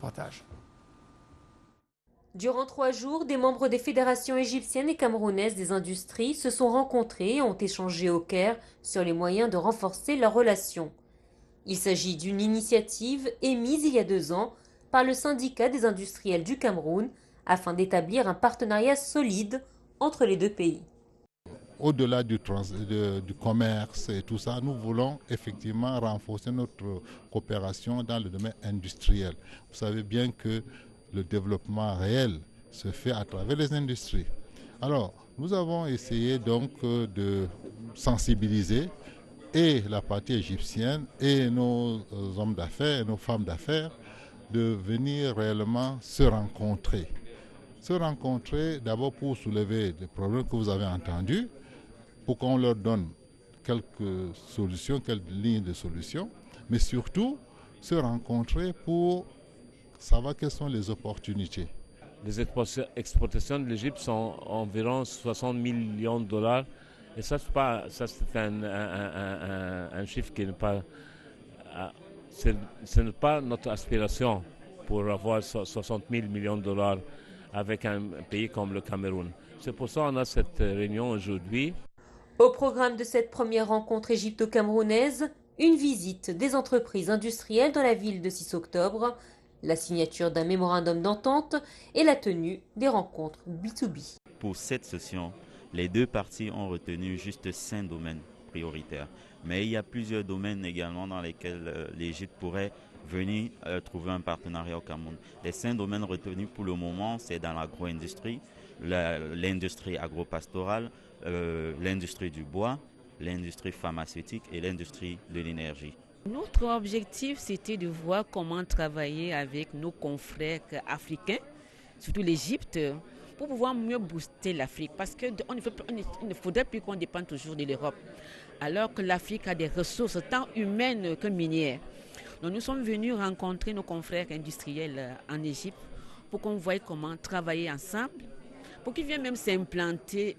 partage. Durant 3 jours, des membres des fédérations égyptiennes et camerounaises des industries se sont rencontrés et ont échangé au Caire sur les moyens de renforcer leurs relations. Il s'agit d'une initiative émise il y a 2 ans par le syndicat des industriels du Cameroun afin d'établir un partenariat solide entre les deux pays. Au-delà du commerce et tout ça, nous voulons effectivement renforcer notre coopération dans le domaine industriel. Vous savez bien que le développement réel se fait à travers les industries. Alors, nous avons essayé donc de sensibiliser et la partie égyptienne et nos hommes d'affaires et nos femmes d'affaires de venir réellement se rencontrer. Se rencontrer d'abord pour soulever des problèmes que vous avez entendus, pour qu'on leur donne quelques solutions, quelques lignes de solutions, mais surtout se rencontrer pour savoir quelles sont les opportunités. Les exportations de l'Égypte sont environ 60 millions de dollars. Et ça, c'est un chiffre qui n'est pas... Ce n'est pas notre aspiration pour avoir 60 000 millions de dollars avec un pays comme le Cameroun. C'est pour ça qu'on a cette réunion aujourd'hui. Au programme de cette première rencontre égypto-camerounaise, une visite des entreprises industrielles dans la ville de 6 octobre, la signature d'un mémorandum d'entente et la tenue des rencontres B2B. Pour cette session, les deux parties ont retenu juste 5 domaines prioritaires. Mais il y a plusieurs domaines également dans lesquels l'Égypte pourrait venir trouver un partenariat au Cameroun. Les 5 domaines retenus pour le moment, c'est dans l'agro-industrie, l'industrie agro-pastorale, l'industrie du bois, l'industrie pharmaceutique et l'industrie de l'énergie. Notre objectif, c'était de voir comment travailler avec nos confrères africains, surtout l'Égypte, pour pouvoir mieux booster l'Afrique. Parce qu'il ne faudrait plus qu'on dépende toujours de l'Europe, alors que l'Afrique a des ressources tant humaines que minières. Donc nous sommes venus rencontrer nos confrères industriels en Égypte pour qu'on voie comment travailler ensemble, pour qu'ils viennent même s'implanter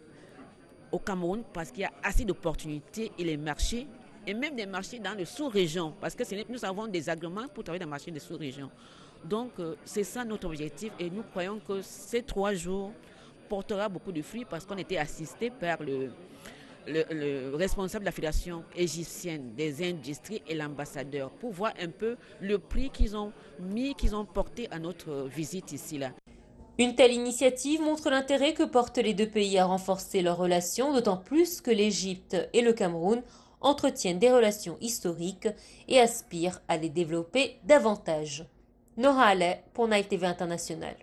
au Cameroun parce qu'il y a assez d'opportunités et les marchés, et même des marchés dans les sous-régions, parce que nous avons des agréments pour travailler dans les marchés des sous-régions. Donc c'est ça notre objectif et nous croyons que ces 3 jours portera beaucoup de fruits parce qu'on était assisté par le responsable de la Fédération égyptienne des industries et l'ambassadeur pour voir un peu le prix qu'ils ont porté à notre visite ici. Une telle initiative montre l'intérêt que portent les deux pays à renforcer leurs relations, d'autant plus que l'Égypte et le Cameroun entretiennent des relations historiques et aspirent à les développer davantage. Nora Allais pour Nile TV International.